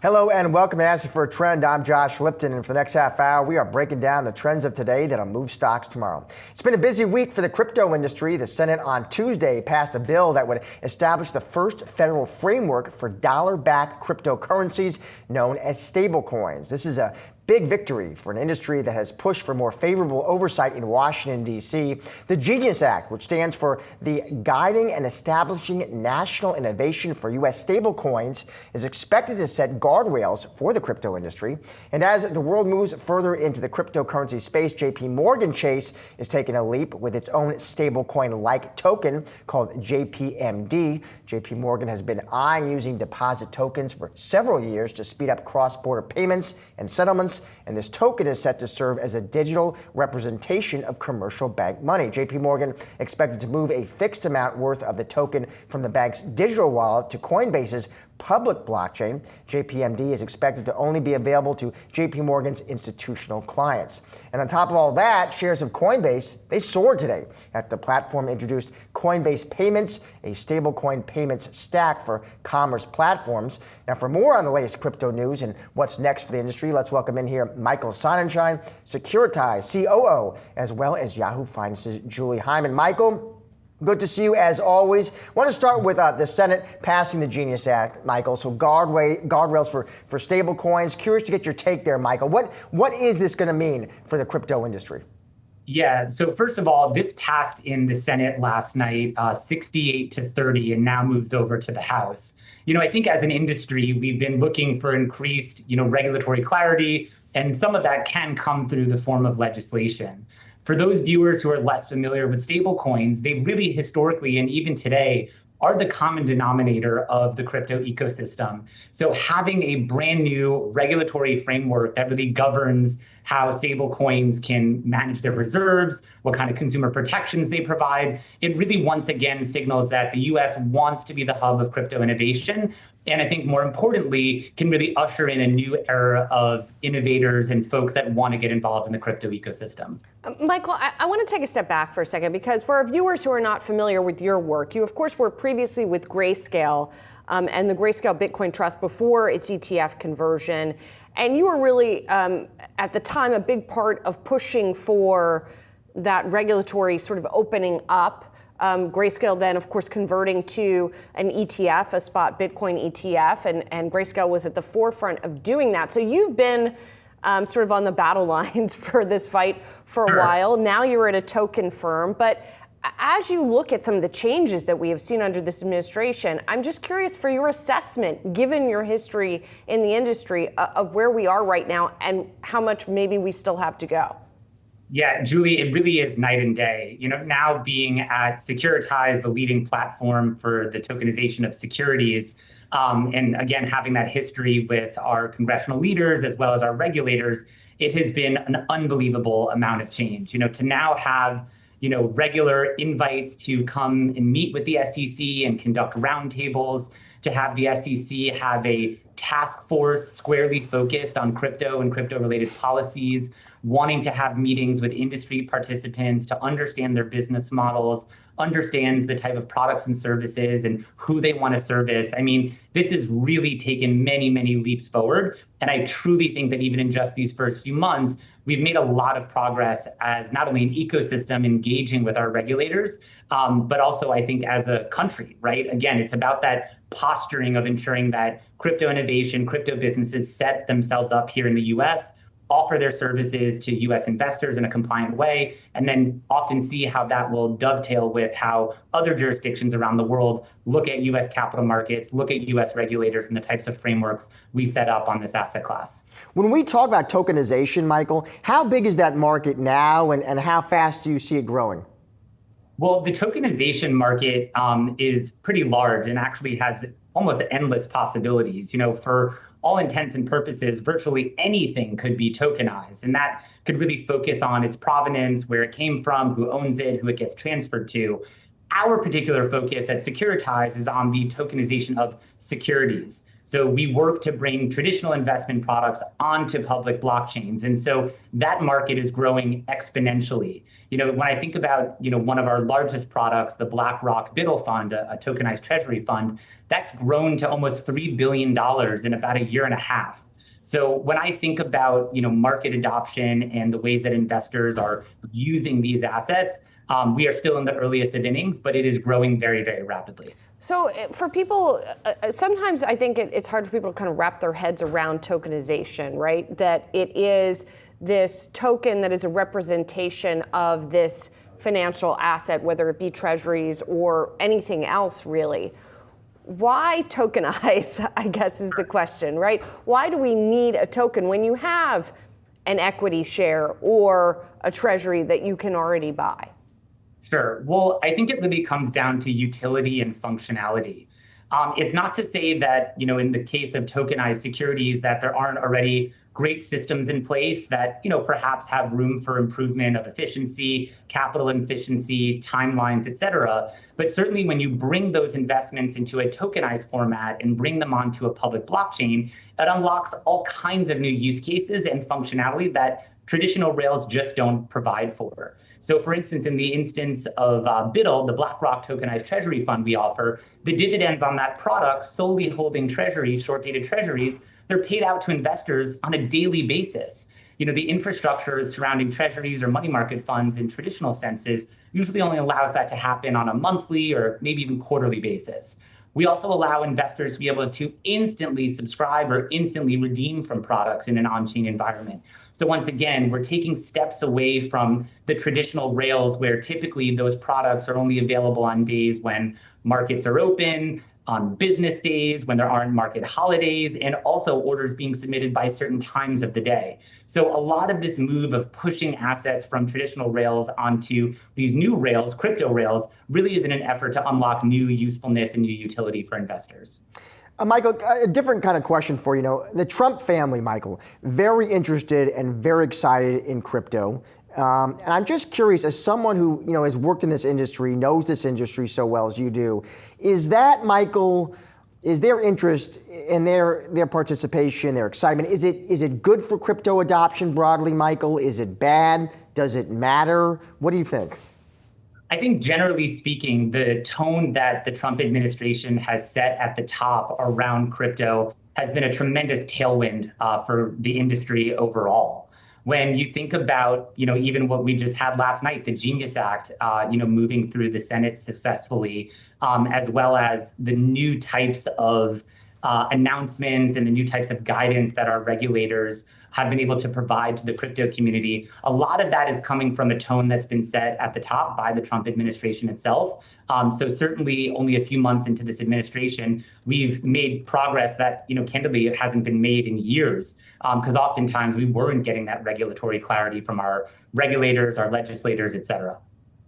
Hello and welcome to Answer for a Trend. I'm Josh Lipton, and for the next half hour, we are breaking down the trends of today that'll move stocks tomorrow. It's been a busy week for the crypto industry. The Senate on Tuesday passed a bill that would establish the first federal framework for dollar-backed cryptocurrencies known as stablecoins. This is a big victory for an industry that has pushed for more favorable oversight in Washington, D.C. The Genius Act, which stands for the Guiding and Establishing National Innovation for U.S. Stablecoins, is expected to set guardrails for the crypto industry. And as the world moves further into the cryptocurrency space, J.P. Morgan Chase is taking a leap with its own stablecoin-like token called JPMD. J.P. Morgan has been eyeing using deposit tokens for several years to speed up cross-border payments and settlements, and this token is set to serve as a digital representation of commercial bank money. JP Morgan expected to move a fixed amount worth of the token from the bank's digital wallet to Coinbase's public blockchain. JPMD is expected to only be available to JP Morgan's institutional clients. And on top of all that, shares of Coinbase, they soared today after the platform introduced Coinbase Payments, a stablecoin payments stack for commerce platforms. Now, for more on the latest crypto news and what's next for the industry, let's welcome in here Michael Sonnenshein, Securitize COO, as well as Yahoo Finance's Julie Hyman. Michael, good to see you as always. I want to start with the Senate passing the Genius Act, Michael. So guardrails for stable coins. Curious to get your take there, Michael. What is this going to mean for the crypto industry? Yeah, so first of all, this passed in the Senate last night, 68-30, and now moves over to the House. I think as an industry, we've been looking for increased, regulatory clarity, and some of that can come through the form of legislation. For those viewers who are less familiar with stablecoins, they've really historically and even today are the common denominator of the crypto ecosystem. So having a brand new regulatory framework that really governs how stablecoins can manage their reserves, what kind of consumer protections they provide, it really once again signals that the US wants to be the hub of crypto innovation. And I think more importantly, can really usher in a new era of innovators and folks that want to get involved in the crypto ecosystem. Michael, I want to take a step back for a second, because for our viewers who are not familiar with your work, you of course were previously with Grayscale and the Grayscale Bitcoin Trust before its ETF conversion. And you were really, at the time, a big part of pushing for that regulatory sort of opening up. Grayscale then, of course, converting to an ETF, a spot Bitcoin ETF, and Grayscale was at the forefront of doing that. So you've been sort of on the battle lines for this fight for a while. Now you're at a token firm. But as you look at some of the changes that we have seen under this administration, I'm just curious for your assessment, given your history in the industry, of where we are right now and how much maybe we still have to go. Yeah, Julie, it really is night and day. Now being at Securitize, the leading platform for the tokenization of securities, and again, having that history with our congressional leaders as well as our regulators, it has been an unbelievable amount of change. To now have regular invites to come and meet with the SEC and conduct roundtables, to have the SEC have a task force squarely focused on crypto and crypto-related policies, wanting to have meetings with industry participants to understand their business models, understands the type of products and services and who they want to service. I mean, this has really taken many, many leaps forward. And I truly think that even in just these first few months, we've made a lot of progress as not only an ecosystem engaging with our regulators, but also I think as a country, right? Again, it's about that posturing of ensuring that crypto innovation, crypto businesses set themselves up here in the US, offer their services to US investors in a compliant way, and then often see how that will dovetail with how other jurisdictions around the world look at US capital markets, look at US regulators and the types of frameworks we set up on this asset class. When we talk about tokenization, Michael, how big is that market now and how fast do you see it growing? Well, the tokenization market is pretty large and actually has almost endless possibilities. For all intents and purposes, virtually anything could be tokenized. And that could really focus on its provenance, where it came from, who owns it, who it gets transferred to. Our particular focus at Securitize is on the tokenization of securities. So we work to bring traditional investment products onto public blockchains. And so that market is growing exponentially. When I think about, one of our largest products, the BlackRock BUIDL fund, a tokenized treasury fund, that's grown to almost $3 billion in about a year and a half. So when I think about, market adoption and the ways that investors are using these assets, we are still in the earliest of innings, but it is growing very, very rapidly. So for people, sometimes I think it's hard for people to kind of wrap their heads around tokenization, right? That it is this token that is a representation of this financial asset, whether it be treasuries or anything else, really. Why tokenize, I guess, is the question, right? Why do we need a token when you have an equity share or a treasury that you can already buy? Sure. Well, I think it really comes down to utility and functionality. It's not to say that, in the case of tokenized securities, that there aren't already great systems in place that, perhaps have room for improvement of efficiency, capital efficiency, timelines, et cetera. But certainly when you bring those investments into a tokenized format and bring them onto a public blockchain, it unlocks all kinds of new use cases and functionality that traditional rails just don't provide for. So for instance, in the instance of BUIDL, the BlackRock tokenized treasury fund we offer, the dividends on that product, solely holding treasuries, short-dated treasuries, they're paid out to investors on a daily basis. The infrastructure surrounding treasuries or money market funds in traditional senses usually only allows that to happen on a monthly or maybe even quarterly basis. We also allow investors to be able to instantly subscribe or instantly redeem from products in an on-chain environment. So once again, we're taking steps away from the traditional rails where typically those products are only available on days when markets are open, on business days, when there aren't market holidays, and also orders being submitted by certain times of the day. So a lot of this move of pushing assets from traditional rails onto these new rails, crypto rails, really is in an effort to unlock new usefulness and new utility for investors. Michael, a different kind of question for you. The Trump family, Michael, very interested and very excited in crypto. And I'm just curious, as someone who has worked in this industry, knows this industry so well as you do, is their interest in their participation, their excitement, is it good for crypto adoption broadly, Michael? Is it bad? Does it matter? What do you think? I think generally speaking, the tone that the Trump administration has set at the top around crypto has been a tremendous tailwind for the industry overall. When you think about, even what we just had last night, the Genius Act, moving through the Senate successfully, as well as the new types of announcements and the new types of guidance that our regulators have been able to provide to the crypto community. A lot of that is coming from a tone that's been set at the top by the Trump administration itself. So certainly only a few months into this administration, we've made progress that, candidly, it hasn't been made in years, because oftentimes we weren't getting that regulatory clarity from our regulators, our legislators, et cetera.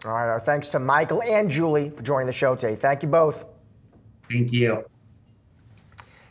All right, our thanks to Michael and Julie for joining the show today. Thank you both. Thank you.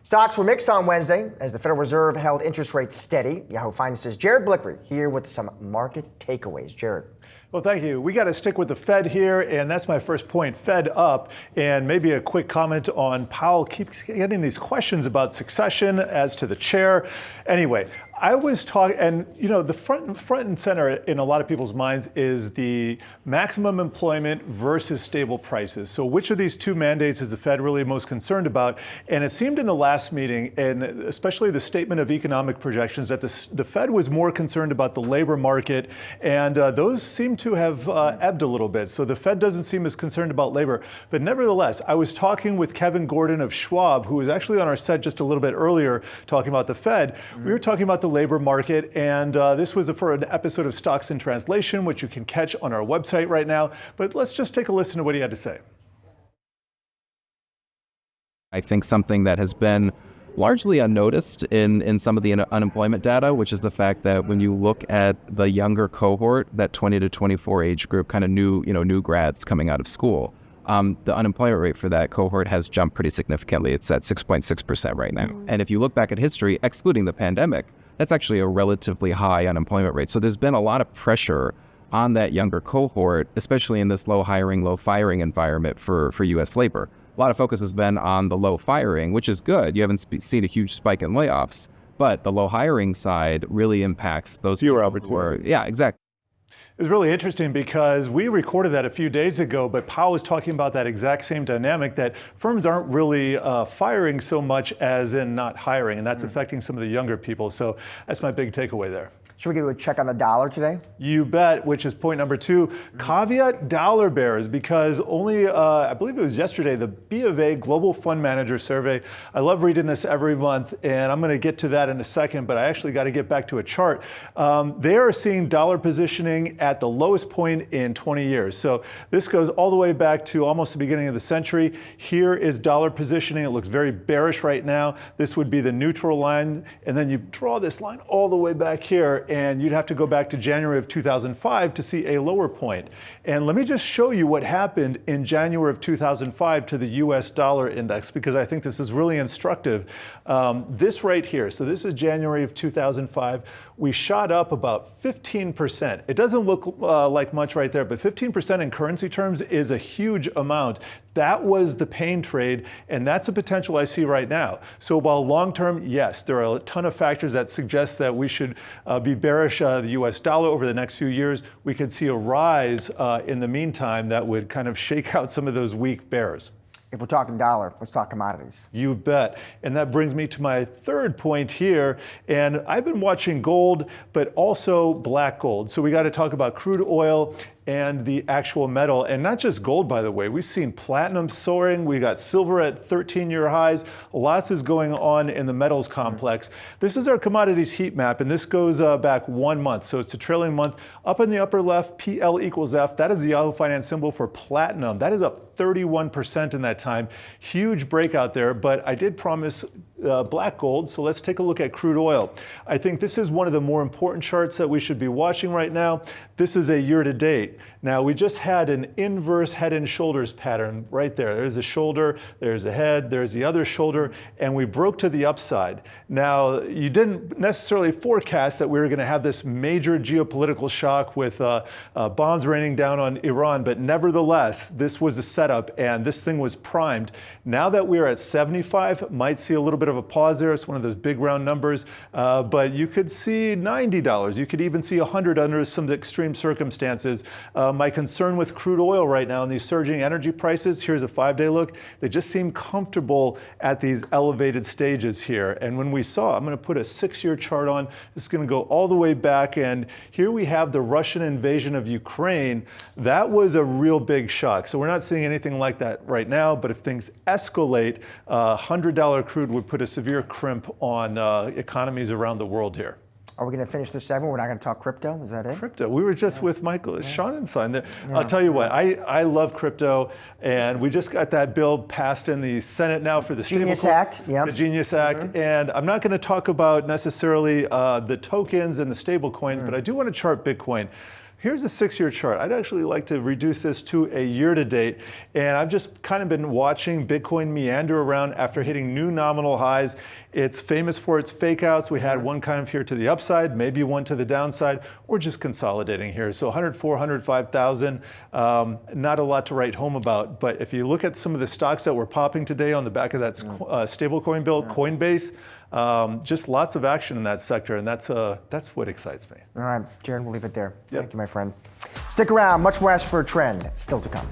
Stocks were mixed on Wednesday as the Federal Reserve held interest rates steady. Yahoo Finance's Jared Blickry here with some market takeaways. Jared. Well, thank you. We got to stick with the Fed here, and that's my first point, Fed up. And maybe a quick comment on Powell keeps getting these questions about succession as to the chair. Anyway, I was talking, and the front and center in a lot of people's minds is the maximum employment versus stable prices. So which of these two mandates is the Fed really most concerned about? And it seemed in the last meeting, and especially the statement of economic projections, that the Fed was more concerned about the labor market, and those seem to have ebbed a little bit. So the Fed doesn't seem as concerned about labor. But nevertheless, I was talking with Kevin Gordon of Schwab, who was actually on our set just a little bit earlier talking about the Fed. We were talking about the labor market, and this was for an episode of Stocks in Translation, which you can catch on our website right now. But let's just take a listen to what he had to say. I think something that has been largely unnoticed in some of the unemployment data, which is the fact that when you look at the younger cohort, that 20 to 24 age group, kind of new grads coming out of school, the unemployment rate for that cohort has jumped pretty significantly. It's at 6.6% right now. And if you look back at history, excluding the pandemic, that's actually a relatively high unemployment rate. So there's been a lot of pressure on that younger cohort, especially in this low hiring, low firing environment for U.S. labor. A lot of focus has been on the low firing, which is good. You haven't seen a huge spike in layoffs, but the low hiring side really impacts those fewer opportunities. Yeah, exactly. It was really interesting because we recorded that a few days ago, but Powell was talking about that exact same dynamic, that firms aren't really firing so much as in not hiring, and that's affecting some of the younger people. So that's my big takeaway there. Should we give a check on the dollar today? You bet, which is point number 2. Caveat dollar bears, because only, I believe it was yesterday, the B of A Global Fund Manager Survey. I love reading this every month, and I'm going to get to that in a second, but I actually got to get back to a chart. They are seeing dollar positioning at the lowest point in 20 years. So this goes all the way back to almost the beginning of the century. Here is dollar positioning. It looks very bearish right now. This would be the neutral line, and then you draw this line all the way back here, and you'd have to go back to January of 2005 to see a lower point. And let me just show you what happened in January of 2005 to the US dollar index, because I think this is really instructive. This right here, so this is January of 2005. We shot up about 15%. It doesn't look like much right there, but 15% in currency terms is a huge amount. That was the pain trade, and that's a potential I see right now. So while long-term, yes, there are a ton of factors that suggest that we should be bearish the US dollar over the next few years, we could see a rise in the meantime that would kind of shake out some of those weak bears. If we're talking dollar, let's talk commodities. You bet. And that brings me to my third point here. And I've been watching gold, but also black gold. So we got to talk about crude oil and the actual metal, and not just gold, by the way. We've seen platinum soaring. We got silver at 13-year highs. Lots is going on in the metals complex. This is our commodities heat map, and this goes back 1 month. So it's a trailing month. Up in the upper left, PL equals F. That is the Yahoo Finance symbol for platinum. That is up 31% in that time. Huge breakout there, but I did promise black gold, so let's take a look at crude oil. I think this is one of the more important charts that we should be watching right now. This is a year to date. Now, we just had an inverse head and shoulders pattern right there. There's a shoulder, there's a head, there's the other shoulder, and we broke to the upside. Now, you didn't necessarily forecast that we were going to have this major geopolitical shock with bombs raining down on Iran, but nevertheless, this was a setup, and this thing was primed. Now that we're at 75, might see a little bit of a pause there. It's one of those big round numbers, but you could see $90. You could even see 100 under some extreme circumstances. My concern with crude oil right now and these surging energy prices, here's a 5-day look, they just seem comfortable at these elevated stages here. And when we saw, I'm going to put a 6-year chart on, this is going to go all the way back, and here we have the Russian invasion of Ukraine. That was a real big shock. So we're not seeing anything like that right now, but if things escalate, $100 crude would put a severe crimp on economies around the world here. Are we going to finish this segment? We're not going to talk crypto? Is that it? Crypto. We were just with Michael Sonnenshein. I'll tell you what, I love crypto, and we just got that bill passed in the Senate now for the Genius Act. Yep. The Genius Act. And I'm not going to talk about necessarily the tokens and the stable coins, but I do want to chart Bitcoin. Here's a 6-year chart. I'd actually like to reduce this to a year to date. And I've just kind of been watching Bitcoin meander around after hitting new nominal highs. It's famous for its fake outs. We had one kind of here to the upside, maybe one to the downside. We're just consolidating here. So 104, 105,000, not a lot to write home about. But if you look at some of the stocks that were popping today on the back of that stablecoin bill, Coinbase, just lots of action in that sector, and that's what excites me. All right, Jared, we'll leave it there. Yep. Thank you, my friend. Stick around, much more Ask for a Trend still to come.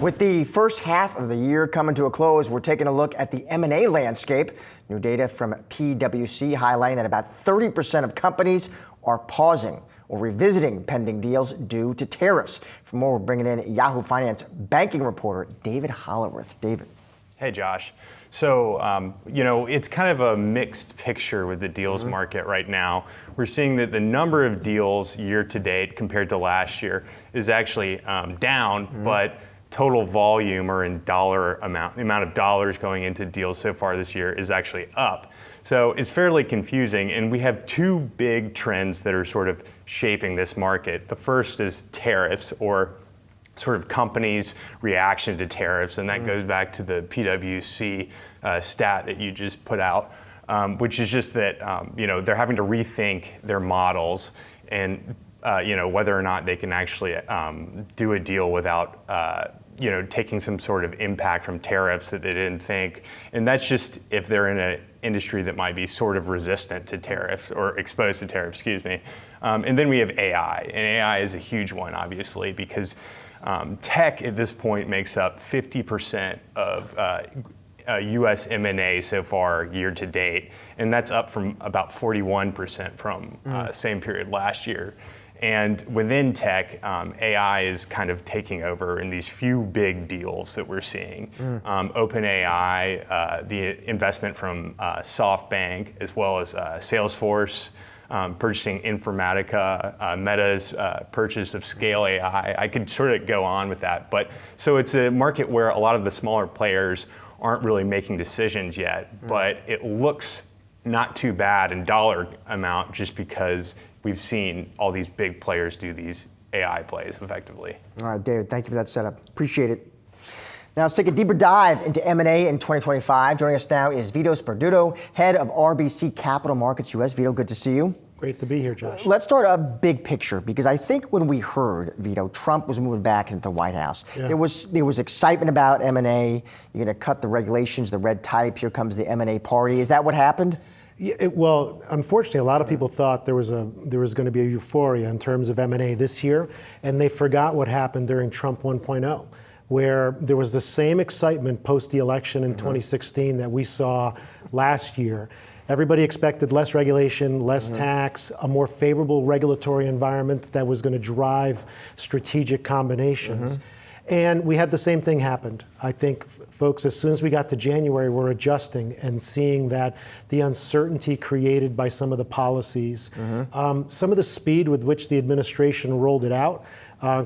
With the first half of the year coming to a close, we're taking a look at the M&A landscape. New data from PwC highlighting that about 30% of companies are pausing or revisiting pending deals due to tariffs. For more, we're bringing in Yahoo Finance banking reporter David Hollerworth. David. Hey, Josh. So, it's kind of a mixed picture with the deals market right now. We're seeing that the number of deals year to date compared to last year is actually down, but total volume or in dollar amount, the amount of dollars going into deals so far this year is actually up. So it's fairly confusing, and we have two big trends that are sort of shaping this market. The first is tariffs, or sort of companies' reaction to tariffs, and that goes back to the PwC stat that you just put out, which is just that they're having to rethink their models and whether or not they can actually do a deal without taking some sort of impact from tariffs that they didn't think. And that's just if they're in an industry that might be sort of resistant to tariffs or exposed to tariffs, excuse me. And then we have AI. And AI is a huge one, obviously, because tech at this point makes up 50% of U.S. M&A so far year to date. And that's up from about 41% from same period last year. And within tech, AI is kind of taking over in these few big deals that we're seeing. OpenAI, the investment from SoftBank, as well as Salesforce, purchasing Informatica, Meta's purchase of Scale AI. I could sort of go on with that. But so it's a market where a lot of the smaller players aren't really making decisions yet, but it looks not too bad in dollar amount just because we've seen all these big players do these AI plays effectively. All right, David, thank you for that setup. Appreciate it. Now let's take a deeper dive into M&A in 2025. Joining us now is Vito Sperduto, head of RBC Capital Markets US. Vito, good to see you. Great to be here, Josh. Let's start a big picture, because I think when we heard, Vito, Trump was moving back into the White House, there was excitement about M&A. You're going to cut the regulations, the red tape. Here comes the M&A party. Is that what happened? Yeah, well, unfortunately, a lot of people thought there was going to be a euphoria in terms of M&A this year, and they forgot what happened during Trump 1.0, where there was the same excitement post the election in 2016 that we saw last year. Everybody expected less regulation, less tax, a more favorable regulatory environment that was going to drive strategic combinations. And we had the same thing happen. I think folks, as soon as we got to January, were adjusting and seeing that the uncertainty created by some of the policies, some of the speed with which the administration rolled it out,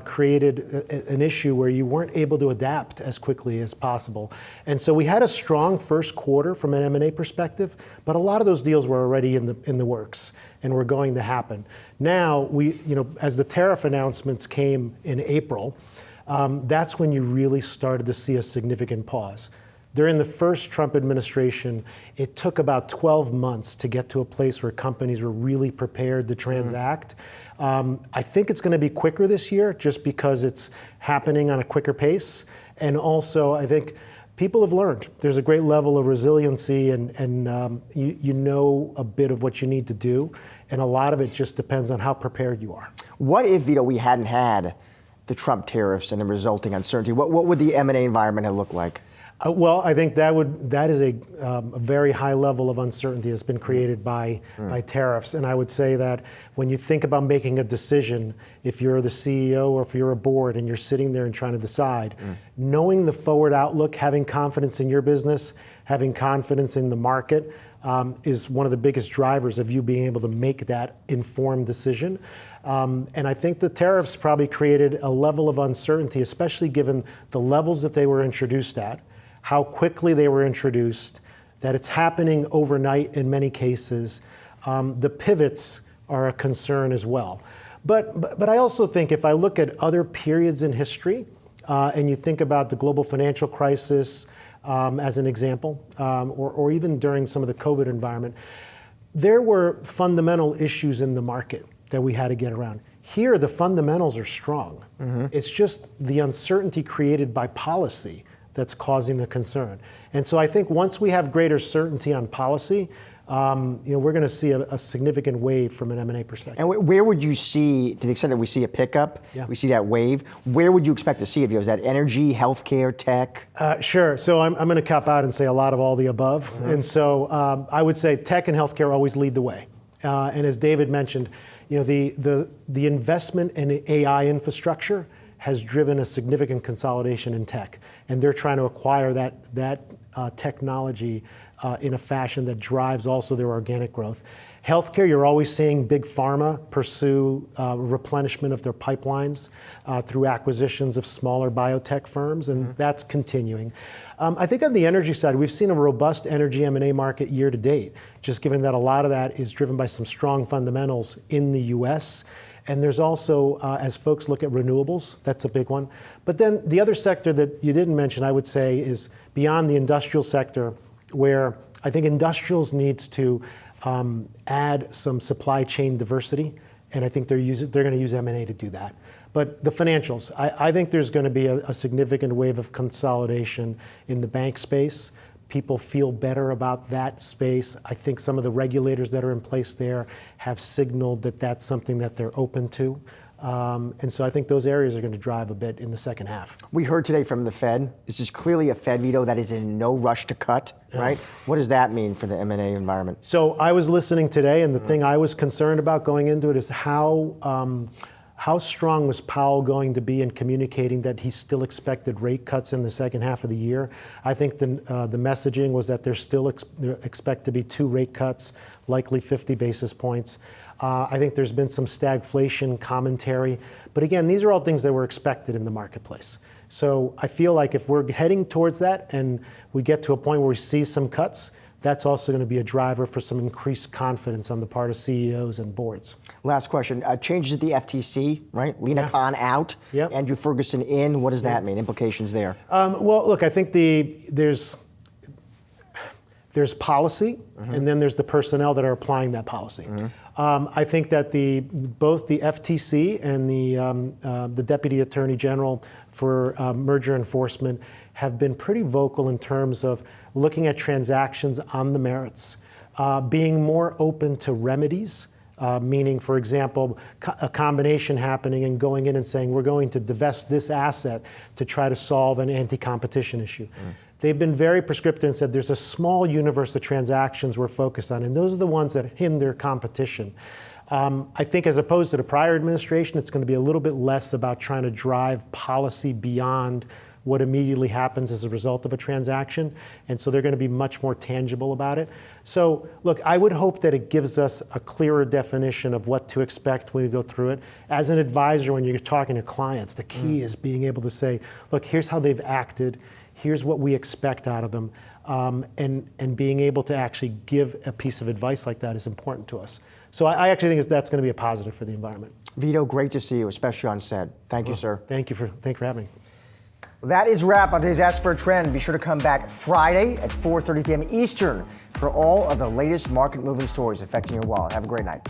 created an issue where you weren't able to adapt as quickly as possible. And so we had a strong first quarter from an M&A perspective, but a lot of those deals were already in the works and were going to happen. Now, as the tariff announcements came in April, that's when you really started to see a significant pause. During the first Trump administration, it took about 12 months to get to a place where companies were really prepared to transact. I think it's going to be quicker this year just because it's happening on a quicker pace. And also, I think people have learned there's a great level of resiliency and you know a bit of what you need to do. And a lot of it just depends on how prepared you are. What if, Vito, we hadn't had the Trump tariffs and the resulting uncertainty? What would the M&A environment have looked like? Well, I think that is a very high level of uncertainty that's been created by tariffs. And I would say that when you think about making a decision, if you're the CEO or if you're a board and you're sitting there and trying to decide, knowing the forward outlook, having confidence in your business, having confidence in the market is one of the biggest drivers of you being able to make that informed decision. And I think the tariffs probably created a level of uncertainty, especially given the levels that they were introduced at, how quickly they were introduced, that it's happening overnight in many cases. The pivots are a concern as well. But I also think if I look at other periods in history, and you think about the global financial crisis as an example, or even during some of the COVID environment, there were fundamental issues in the market that we had to get around. Here, the fundamentals are strong. It's just the uncertainty created by policy that's causing the concern. And so I think once we have greater certainty on policy, we're going to see a significant wave from an M&A perspective. And where would you see, to the extent that we see a pickup, we see that wave, where would you expect to see it? Is that energy, healthcare, tech? Sure. So I'm going to cop out and say a lot of all the above. And so I would say tech and healthcare always lead the way. And as David mentioned, the investment in AI infrastructure has driven a significant consolidation in tech, and they're trying to acquire that technology in a fashion that drives also their organic growth. Healthcare, you're always seeing big pharma pursue replenishment of their pipelines through acquisitions of smaller biotech firms, and that's continuing. I think on the energy side, we've seen a robust energy M&A market year to date, just given that a lot of that is driven by some strong fundamentals in the US. And there's also, as folks look at renewables, that's a big one. But then the other sector that you didn't mention, I would say, is beyond the industrial sector, where I think industrials needs to add some supply chain diversity and I think they're going to use M&A to do that. But the financials, I think there's going to be a significant wave of consolidation in the bank space. People feel better about that space. I think some of the regulators that are in place there have signaled that that's something that they're open to. And so I think those areas are going to drive a bit in the second half. We heard today from the Fed. This is clearly a Fed veto that is in no rush to cut, right? What does that mean for the M&A environment? So I was listening today, and the thing I was concerned about going into it is how strong was Powell going to be in communicating that he still expected rate cuts in the second half of the year? I think the messaging was that there still expect to be 2 rate cuts, likely 50 basis points. I think there's been some stagflation commentary. But again, these are all things that were expected in the marketplace. So I feel like if we're heading towards that and we get to a point where we see some cuts, that's also going to be a driver for some increased confidence on the part of CEOs and boards. Last question. Changes at the FTC, right? Lena Khan out, Andrew Ferguson in. What does that mean? Implications there? Well, look, I think there's policy, and then there's the personnel that are applying that policy. I think that both the FTC and the Deputy Attorney General for merger enforcement have been pretty vocal in terms of looking at transactions on the merits, being more open to remedies, meaning, for example, a combination happening and going in and saying, we're going to divest this asset to try to solve an anti-competition issue. They've been very prescriptive and said there's a small universe of transactions we're focused on, and those are the ones that hinder competition. I think as opposed to the prior administration, it's going to be a little bit less about trying to drive policy beyond what immediately happens as a result of a transaction, and so they're going to be much more tangible about it. So look, I would hope that it gives us a clearer definition of what to expect when we go through it. As an advisor, when you're talking to clients, the key is being able to say, look, here's how they've acted, here's what we expect out of them, and being able to actually give a piece of advice like that is important to us. So I actually think that's going to be a positive for the environment. Vito, great to see you, especially on set. Thank you, sir. Thank you for having me. That is a wrap on today's Ask for a Trend. Be sure to come back Friday at 4:30 p.m. Eastern for all of the latest market moving stories affecting your wallet. Have a great night.